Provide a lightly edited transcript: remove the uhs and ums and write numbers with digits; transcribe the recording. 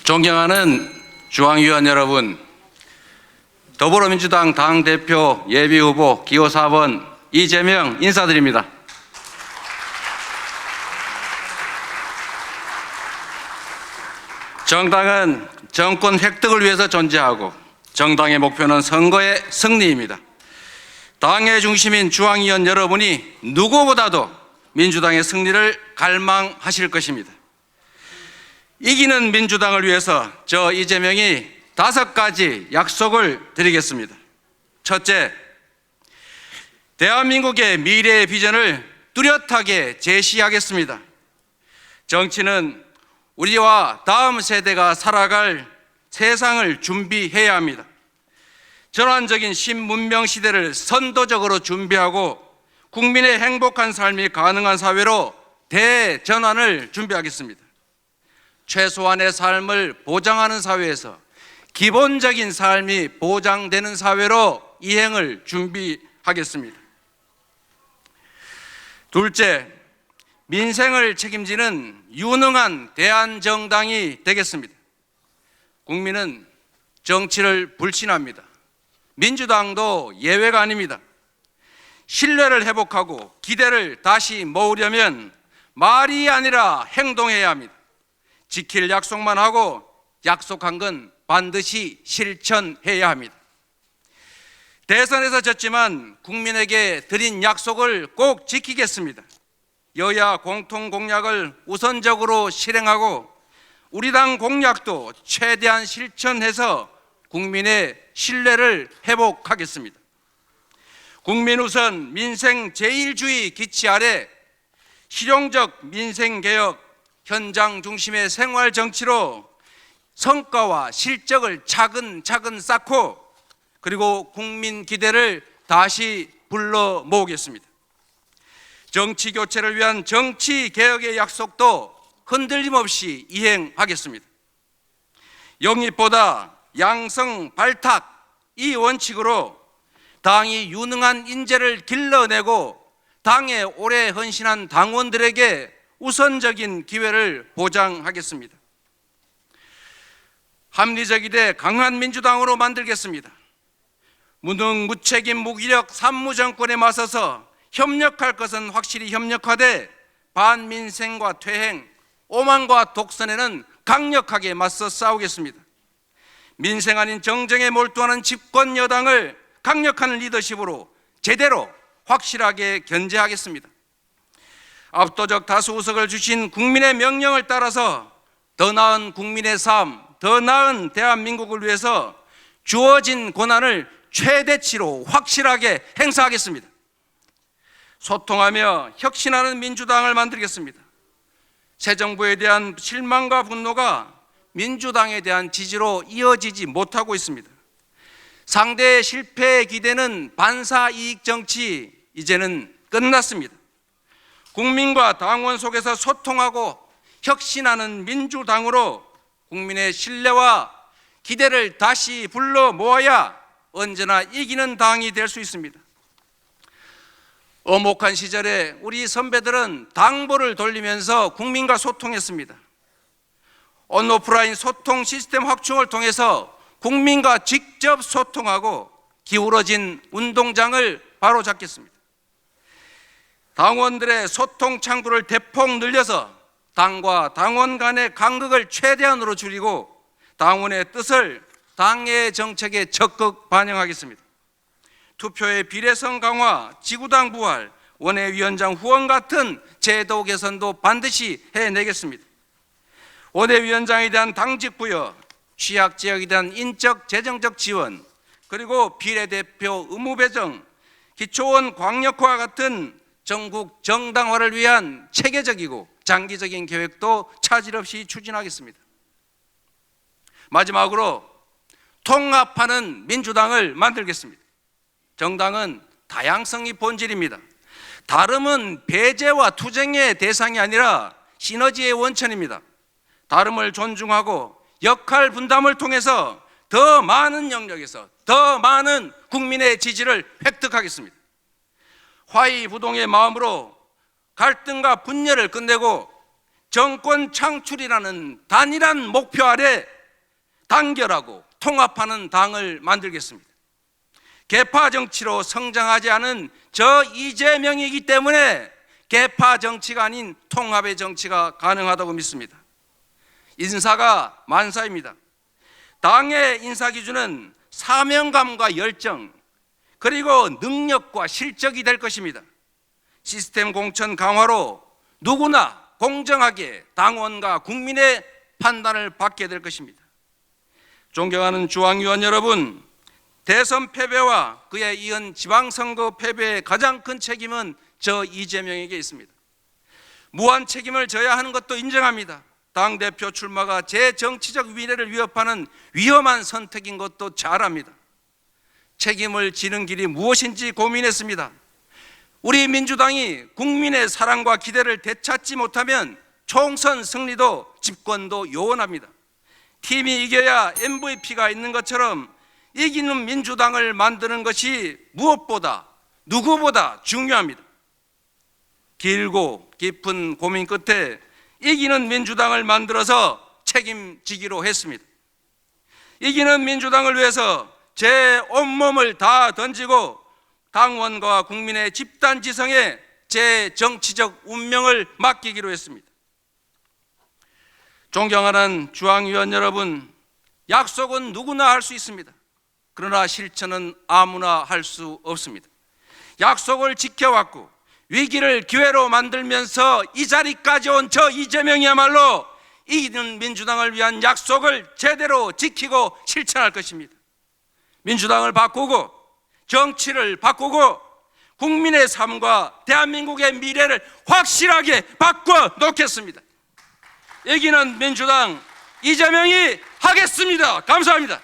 존경하는 중앙위원 여러분, 더불어민주당 당대표 예비후보 기호 4번 이재명 인사드립니다. 정당은 정권 획득을 위해서 존재하고 정당의 목표는 선거의 승리입니다. 당의 중심인 중앙위원 여러분이 누구보다도 민주당의 승리를 갈망하실 것입니다. 이기는 민주당을 위해서 저 이재명이 5가지 약속을 드리겠습니다. 첫째, 대한민국의 미래의 비전을 뚜렷하게 제시하겠습니다. 정치는 우리와 다음 세대가 살아갈 세상을 준비해야 합니다. 전환적인 신문명 시대를 선도적으로 준비하고 국민의 행복한 삶이 가능한 사회로 대전환을 준비하겠습니다. 최소한의 삶을 보장하는 사회에서 기본적인 삶이 보장되는 사회로 이행을 준비하겠습니다. 둘째, 민생을 책임지는 유능한 대안정당이 되겠습니다. 국민은 정치를 불신합니다. 민주당도 예외가 아닙니다. 신뢰를 회복하고 기대를 다시 모으려면 말이 아니라 행동해야 합니다. 지킬 약속만 하고 약속한 건 반드시 실천해야 합니다. 대선에서 졌지만 국민에게 드린 약속을 꼭 지키겠습니다. 여야 공통 공약을 우선적으로 실행하고 우리 당 공약도 최대한 실천해서 국민의 신뢰를 회복하겠습니다. 국민 우선 민생 제일주의 기치 아래 실용적 민생개혁, 현장 중심의 생활 정치로 성과와 실적을 차근차근 쌓고 그리고 국민 기대를 다시 불러 모으겠습니다. 정치 교체를 위한 정치 개혁의 약속도 흔들림 없이 이행하겠습니다. 영입보다 양성 발탁, 이 원칙으로 당이 유능한 인재를 길러내고 당에 오래 헌신한 당원들에게 우선적인 기회를 보장하겠습니다. 합리적이되 강한 민주당으로 만들겠습니다. 무능, 무책임, 무기력 산무정권에 맞서서 협력할 것은 확실히 협력하되 반민생과 퇴행, 오만과 독선에는 강력하게 맞서 싸우겠습니다. 민생 아닌 정쟁에 몰두하는 집권 여당을 강력한 리더십으로 제대로 확실하게 견제하겠습니다. 압도적 다수 의석을 주신 국민의 명령을 따라서 더 나은 국민의 삶, 더 나은 대한민국을 위해서 주어진 권한을 최대치로 확실하게 행사하겠습니다. 소통하며 혁신하는 민주당을 만들겠습니다. 새 정부에 대한 실망과 분노가 민주당에 대한 지지로 이어지지 못하고 있습니다. 상대의 실패에 기대는 반사이익 정치, 이제는 끝났습니다. 국민과 당원 속에서 소통하고 혁신하는 민주당으로 국민의 신뢰와 기대를 다시 불러 모아야 언제나 이기는 당이 될 수 있습니다. 엄혹한 시절에 우리 선배들은 당보를 돌리면서 국민과 소통했습니다. 온오프라인 소통 시스템 확충을 통해서 국민과 직접 소통하고 기울어진 운동장을 바로잡겠습니다. 당원들의 소통 창구를 대폭 늘려서 당과 당원 간의 간극을 최대한으로 줄이고 당원의 뜻을 당의 정책에 적극 반영하겠습니다. 투표의 비례성 강화, 지구당 부활, 원외위원장 후원 같은 제도 개선도 반드시 해내겠습니다. 원외위원장에 대한 당직 부여, 취약지역에 대한 인적, 재정적 지원, 그리고 비례대표 의무 배정, 기초원 광역화 같은 전국 정당화를 위한 체계적이고 장기적인 계획도 차질 없이 추진하겠습니다. 마지막으로 통합하는 민주당을 만들겠습니다. 정당은 다양성이 본질입니다. 다름은 배제와 투쟁의 대상이 아니라 시너지의 원천입니다. 다름을 존중하고 역할 분담을 통해서 더 많은 영역에서 더 많은 국민의 지지를 획득하겠습니다. 화이부동의 마음으로 갈등과 분열을 끝내고 정권 창출이라는 단일한 목표 아래 단결하고 통합하는 당을 만들겠습니다. 계파 정치로 성장하지 않은 저 이재명이기 때문에 계파 정치가 아닌 통합의 정치가 가능하다고 믿습니다. 인사가 만사입니다. 당의 인사 기준은 사명감과 열정, 그리고 능력과 실적이 될 것입니다. 시스템 공천 강화로 누구나 공정하게 당원과 국민의 판단을 받게 될 것입니다. 존경하는 중앙위원 여러분, 대선 패배와 그에 이은 지방선거 패배의 가장 큰 책임은 저 이재명에게 있습니다. 무한 책임을 져야 하는 것도 인정합니다. 당대표 출마가 제 정치적 미래를 위협하는 위험한 선택인 것도 잘 압니다. 책임을 지는 길이 무엇인지 고민했습니다. 우리 민주당이 국민의 사랑과 기대를 되찾지 못하면 총선 승리도 집권도 요원합니다. 팀이 이겨야 MVP가 있는 것처럼 이기는 민주당을 만드는 것이 무엇보다 누구보다 중요합니다. 길고 깊은 고민 끝에 이기는 민주당을 만들어서 책임지기로 했습니다. 이기는 민주당을 위해서 제 온몸을 다 던지고 당원과 국민의 집단 지성에 제 정치적 운명을 맡기기로 했습니다. 존경하는 중앙위원 여러분, 약속은 누구나 할 수 있습니다. 그러나 실천은 아무나 할 수 없습니다. 약속을 지켜왔고 위기를 기회로 만들면서 이 자리까지 온 저 이재명이야말로 이기는 민주당을 위한 약속을 제대로 지키고 실천할 것입니다. 민주당을 바꾸고 정치를 바꾸고 국민의 삶과 대한민국의 미래를 확실하게 바꿔 놓겠습니다. 이기는 민주당 이재명이 하겠습니다. 감사합니다.